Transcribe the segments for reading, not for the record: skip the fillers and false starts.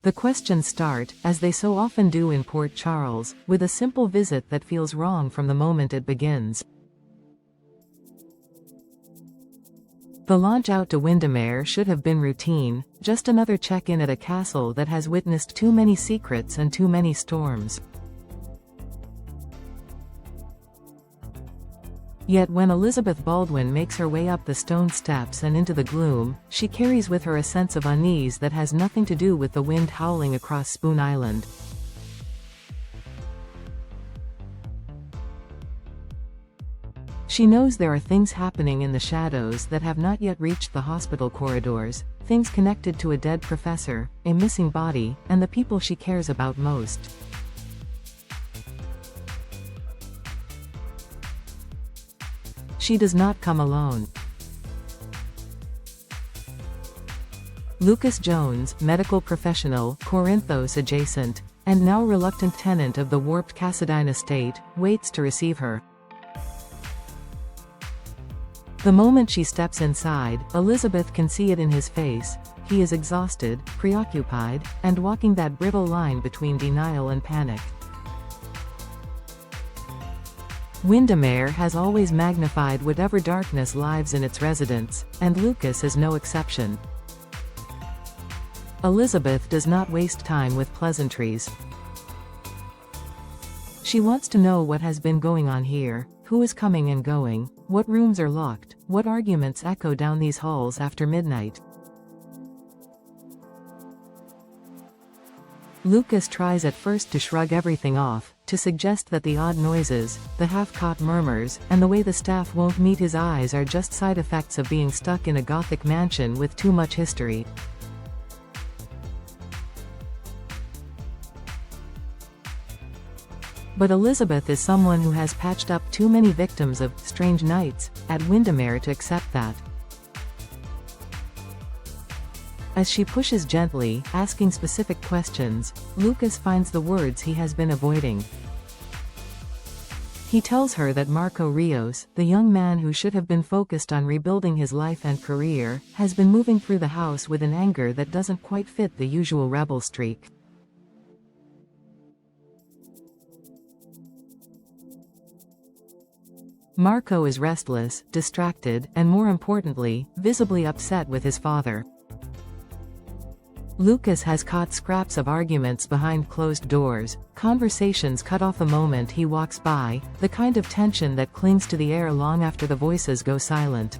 The questions start, as they so often do in Port Charles, with a simple visit that feels wrong from the moment it begins. The launch out to Windermere should have been routine, just another check-in at a castle that has witnessed too many secrets and too many storms. Yet when Elizabeth Baldwin makes her way up the stone steps and into the gloom, she carries with her a sense of unease that has nothing to do with the wind howling across Spoon Island. She knows there are things happening in the shadows that have not yet reached the hospital corridors, things connected to a dead professor, a missing body, and the people she cares about most. She does not come alone. Lucas Jones, medical professional, Corinthos adjacent, and now reluctant tenant of the warped Cassadine estate, waits to receive her. The moment she steps inside, Elizabeth can see it in his face. He is exhausted, preoccupied, and walking that brittle line between denial and panic. Windermere has always magnified whatever darkness lives in its residents, and Lucas is no exception. Elizabeth does not waste time with pleasantries. She wants to know what has been going on here, who is coming and going, what rooms are locked, what arguments echo down these halls after midnight. Lucas tries at first to shrug everything off, to suggest that the odd noises, the half-caught murmurs, and the way the staff won't meet his eyes are just side effects of being stuck in a Gothic mansion with too much history. But Elizabeth is someone who has patched up too many victims of strange nights at Windermere to accept that. As she pushes gently, asking specific questions, Lucas finds the words he has been avoiding. He tells her that Marco Rios, the young man who should have been focused on rebuilding his life and career, has been moving through the house with an anger that doesn't quite fit the usual rebel streak. Marco is restless, distracted, and more importantly, visibly upset with his father. Lucas has caught scraps of arguments behind closed doors, conversations cut off the moment he walks by, the kind of tension that clings to the air long after the voices go silent.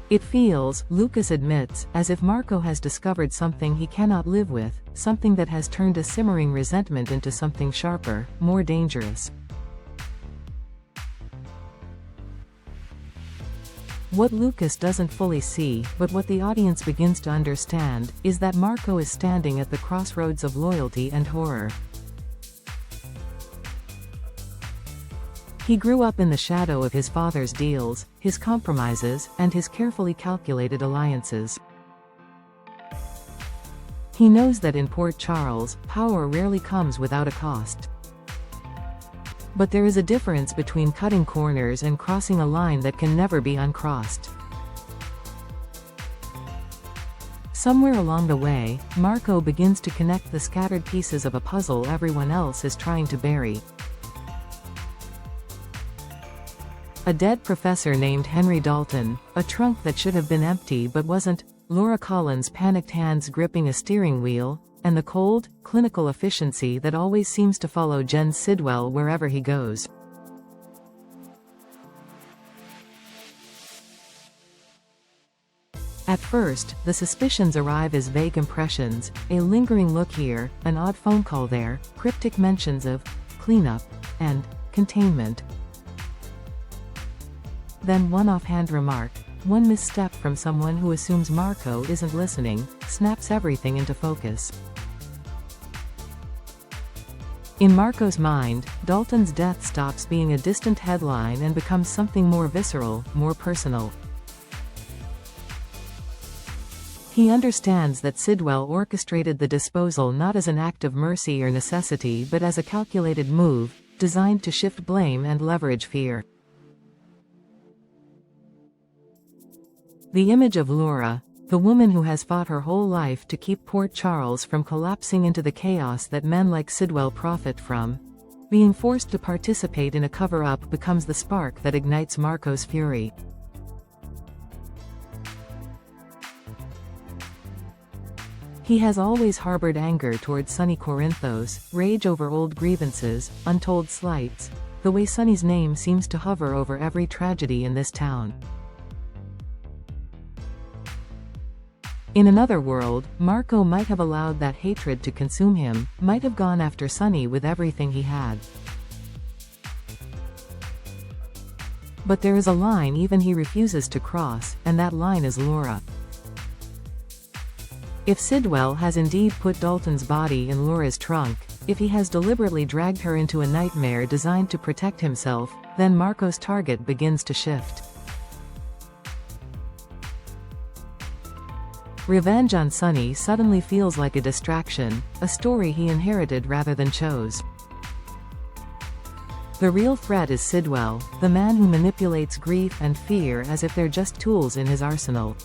It feels, Lucas admits, as if Marco has discovered something he cannot live with, something that has turned a simmering resentment into something sharper, more dangerous. What Lucas doesn't fully see, but what the audience begins to understand, is that Marco is standing at the crossroads of loyalty and horror. He grew up in the shadow of his father's deals, his compromises, and his carefully calculated alliances. He knows that in Port Charles, power rarely comes without a cost. But there is a difference between cutting corners and crossing a line that can never be uncrossed. Somewhere along the way, Marco begins to connect the scattered pieces of a puzzle everyone else is trying to bury. A dead professor named Henry Dalton, a trunk that should have been empty but wasn't, Laura Collins' panicked hands gripping a steering wheel, and the cold, clinical efficiency that always seems to follow Gen Sidwell wherever he goes. At first, the suspicions arrive as vague impressions, a lingering look here, an odd phone call there, cryptic mentions of cleanup and containment. Then one offhand remark, one misstep from someone who assumes Marco isn't listening, snaps everything into focus. In Marco's mind, Dalton's death stops being a distant headline and becomes something more visceral, more personal. He understands that Sidwell orchestrated the disposal not as an act of mercy or necessity but as a calculated move, designed to shift blame and leverage fear. The image of Laura, The woman who has fought her whole life to keep Port Charles from collapsing into the chaos that men like Sidwell profit from. Being forced to participate in a cover-up becomes the spark that ignites Marco's fury. He has always harbored anger towards Sonny Corinthos, rage over old grievances, untold slights, the way Sonny's name seems to hover over every tragedy in this town. In another world, Marco might have allowed that hatred to consume him, might have gone after Sonny with everything he had. But there is a line even he refuses to cross, and that line is Laura. If Sidwell has indeed put Dalton's body in Laura's trunk, if he has deliberately dragged her into a nightmare designed to protect himself, then Marco's target begins to shift. Revenge on Sonny suddenly feels like a distraction, a story he inherited rather than chose. The real threat is Sidwell, the man who manipulates grief and fear as if they're just tools in his arsenal.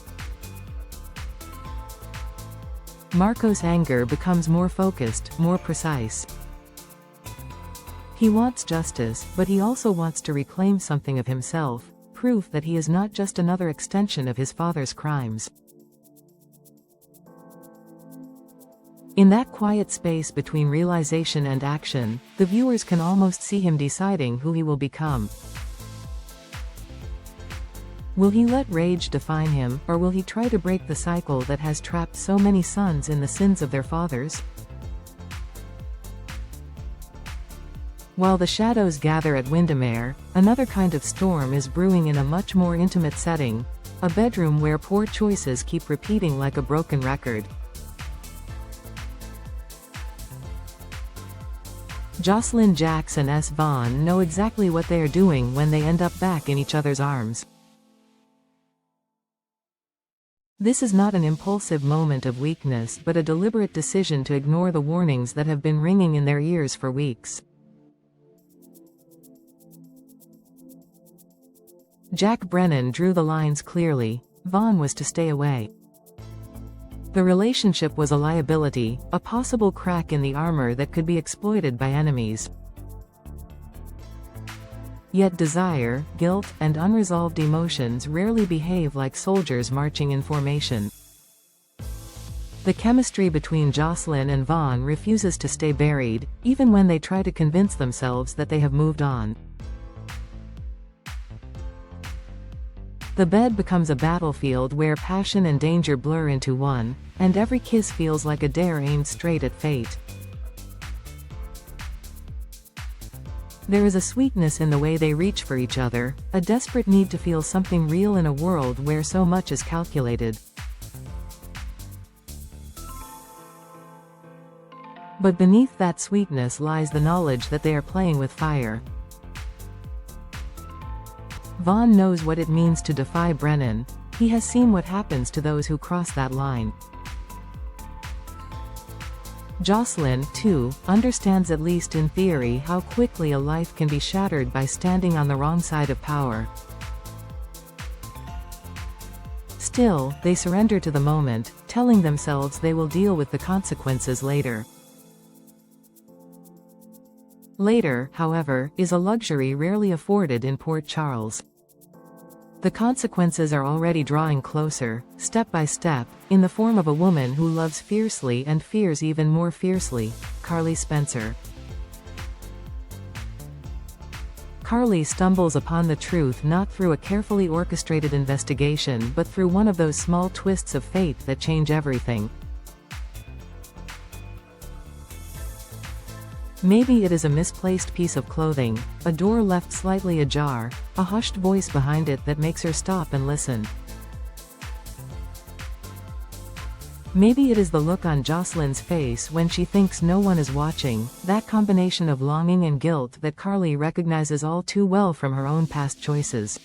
Marco's anger becomes more focused, more precise. He wants justice, but he also wants to reclaim something of himself, proof that he is not just another extension of his father's crimes. In that quiet space between realization and action, the viewers can almost see him deciding who he will become. Will he let rage define him, or will he try to break the cycle that has trapped so many sons in the sins of their fathers? While the shadows gather at Windermere, another kind of storm is brewing in a much more intimate setting, a bedroom where poor choices keep repeating like a broken record. Jocelyn Jacks and S. Vaughn know exactly what they are doing when they end up back in each other's arms. This is not an impulsive moment of weakness but a deliberate decision to ignore the warnings that have been ringing in their ears for weeks. Jack Brennan drew the lines clearly. Vaughn was to stay away. The relationship was a liability, a possible crack in the armor that could be exploited by enemies. Yet desire, guilt, and unresolved emotions rarely behave like soldiers marching in formation. The chemistry between Jocelyn and Vaughn refuses to stay buried, even when they try to convince themselves that they have moved on. The bed becomes a battlefield where passion and danger blur into one, and every kiss feels like a dare aimed straight at fate. There is a sweetness in the way they reach for each other, a desperate need to feel something real in a world where so much is calculated. But beneath that sweetness lies the knowledge that they are playing with fire. Vaughn knows what it means to defy Brennan. He has seen what happens to those who cross that line. Jocelyn, too, understands at least in theory how quickly a life can be shattered by standing on the wrong side of power. Still, they surrender to the moment, telling themselves they will deal with the consequences later. Later, however, is a luxury rarely afforded in Port Charles. The consequences are already drawing closer, step by step, in the form of a woman who loves fiercely and fears even more fiercely, Carly Spencer. Carly stumbles upon the truth not through a carefully orchestrated investigation but through one of those small twists of fate that change everything. Maybe it is a misplaced piece of clothing, a door left slightly ajar, a hushed voice behind it that makes her stop and listen. Maybe it is the look on Jocelyn's face when she thinks no one is watching, that combination of longing and guilt that Carly recognizes all too well from her own past choices.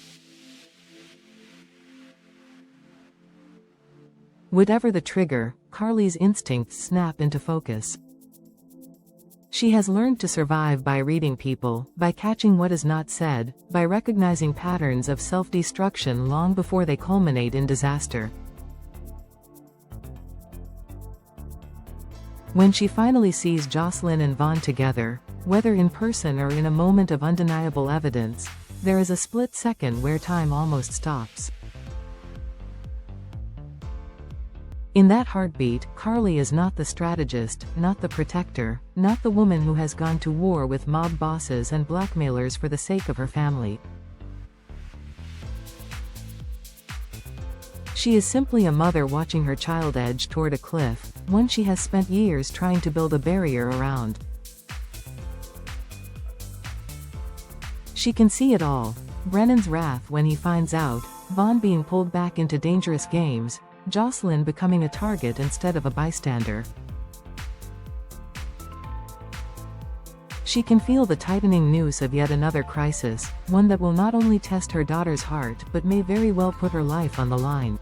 Whatever the trigger, Carly's instincts snap into focus. She has learned to survive by reading people, by catching what is not said, by recognizing patterns of self-destruction long before they culminate in disaster. When she finally sees Jocelyn and Vaughn together, whether in person or in a moment of undeniable evidence, there is a split second where time almost stops. In that heartbeat, Carly is not the strategist, not the protector, not the woman who has gone to war with mob bosses and blackmailers for the sake of her family. She is simply a mother watching her child edge toward a cliff, one she has spent years trying to build a barrier around. She can see it all: Brennan's wrath when he finds out, Vaughn being pulled back into dangerous games, Jocelyn becoming a target instead of a bystander. She can feel the tightening noose of yet another crisis, one that will not only test her daughter's heart but may very well put her life on the line.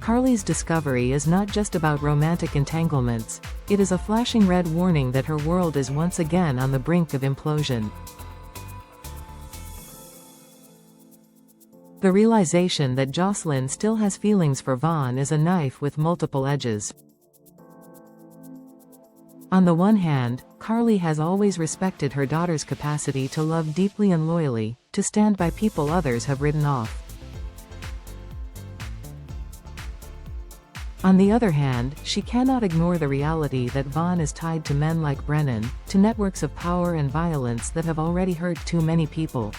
Carly's discovery is not just about romantic entanglements, it is a flashing red warning that her world is once again on the brink of implosion. The realization that Jocelyn still has feelings for Vaughn is a knife with multiple edges. On the one hand, Carly has always respected her daughter's capacity to love deeply and loyally, to stand by people others have written off. On the other hand, she cannot ignore the reality that Vaughn is tied to men like Brennan, to networks of power and violence that have already hurt too many people.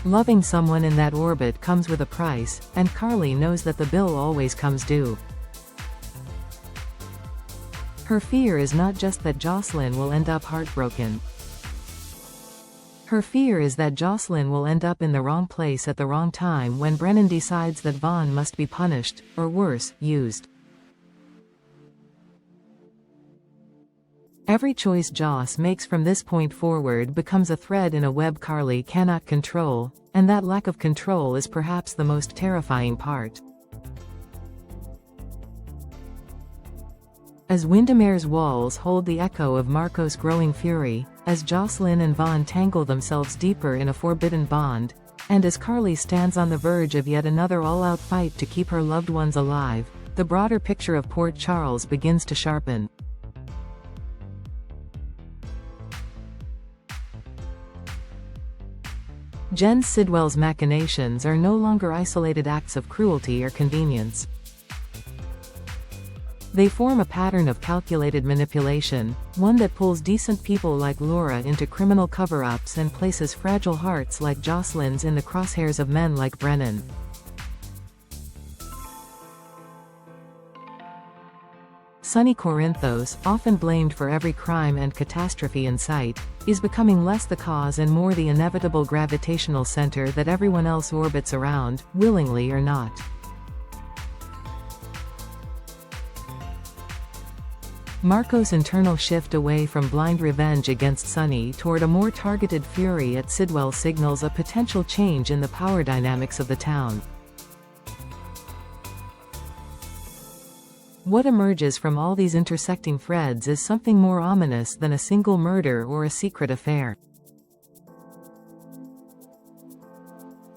Loving someone in that orbit comes with a price, and Carly knows that the bill always comes due. Her fear is not just that Jocelyn will end up heartbroken. Her fear is that Jocelyn will end up in the wrong place at the wrong time when Brennan decides that Vaughn must be punished, or worse, used. Every choice Joss makes from this point forward becomes a thread in a web Carly cannot control, and that lack of control is perhaps the most terrifying part. As Windmere's walls hold the echo of Marco's growing fury, as Jocelyn and Vaughn tangle themselves deeper in a forbidden bond, and as Carly stands on the verge of yet another all-out fight to keep her loved ones alive, the broader picture of Port Charles begins to sharpen. Jen Sidwell's machinations are no longer isolated acts of cruelty or convenience. They form a pattern of calculated manipulation, one that pulls decent people like Laura into criminal cover-ups and places fragile hearts like Jocelyn's in the crosshairs of men like Brennan. Sunny Corinthos, often blamed for every crime and catastrophe in sight, is becoming less the cause and more the inevitable gravitational center that everyone else orbits around, willingly or not. Marco's internal shift away from blind revenge against Sunny toward a more targeted fury at Sidwell signals a potential change in the power dynamics of the town. What emerges from all these intersecting threads is something more ominous than a single murder or a secret affair.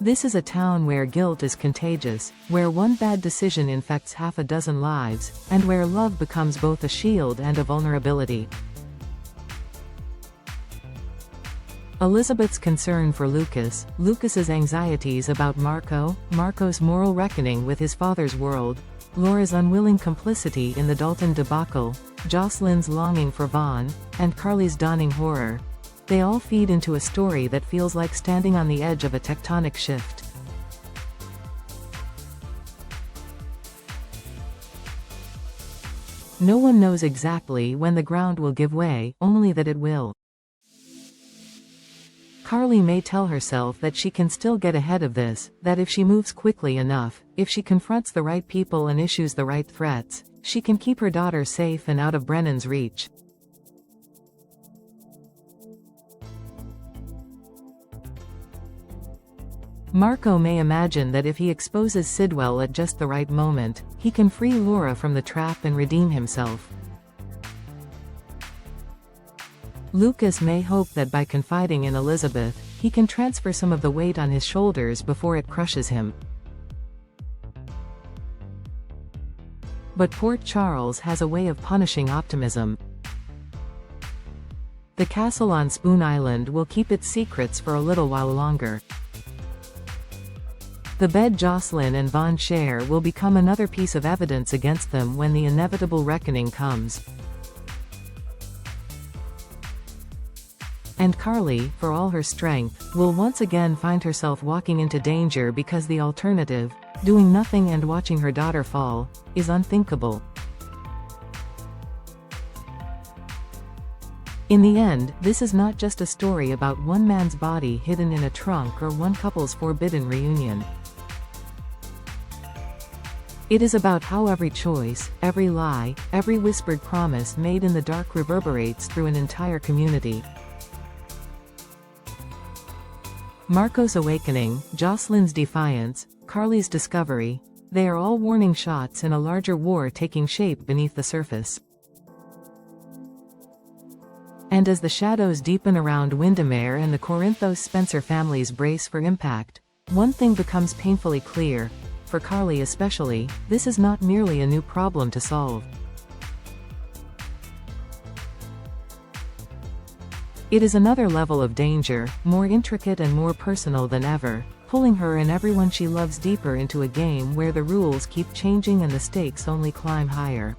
This is a town where guilt is contagious, where one bad decision infects half a dozen lives, and where love becomes both a shield and a vulnerability. Elizabeth's concern for Lucas, Lucas's anxieties about Marco, Marco's moral reckoning with his father's world, Laura's unwilling complicity in the Dalton debacle, Jocelyn's longing for Vaughn, and Carly's dawning horror. They all feed into a story that feels like standing on the edge of a tectonic shift. No one knows exactly when the ground will give way, only that it will. Carly may tell herself that she can still get ahead of this, that if she moves quickly enough, if she confronts the right people and issues the right threats, she can keep her daughter safe and out of Brennan's reach. Marco may imagine that if he exposes Sidwell at just the right moment, he can free Laura from the trap and redeem himself. Lucas may hope that by confiding in Elizabeth, he can transfer some of the weight on his shoulders before it crushes him. But Port Charles has a way of punishing optimism. The castle on Spoon Island will keep its secrets for a little while longer. The bed Jocelyn and Von share will become another piece of evidence against them when the inevitable reckoning comes. And Carly, for all her strength, will once again find herself walking into danger because the alternative, doing nothing and watching her daughter fall, is unthinkable. In the end, this is not just a story about one man's body hidden in a trunk or one couple's forbidden reunion. It is about how every choice, every lie, every whispered promise made in the dark reverberates through an entire community. Marco's awakening, Jocelyn's defiance, Carly's discovery, they are all warning shots in a larger war taking shape beneath the surface. And as the shadows deepen around Windermere and the Corinthos Spencer families brace for impact, one thing becomes painfully clear. For Carly especially, this is not merely a new problem to solve. It is another level of danger, more intricate and more personal than ever, pulling her and everyone she loves deeper into a game where the rules keep changing and the stakes only climb higher.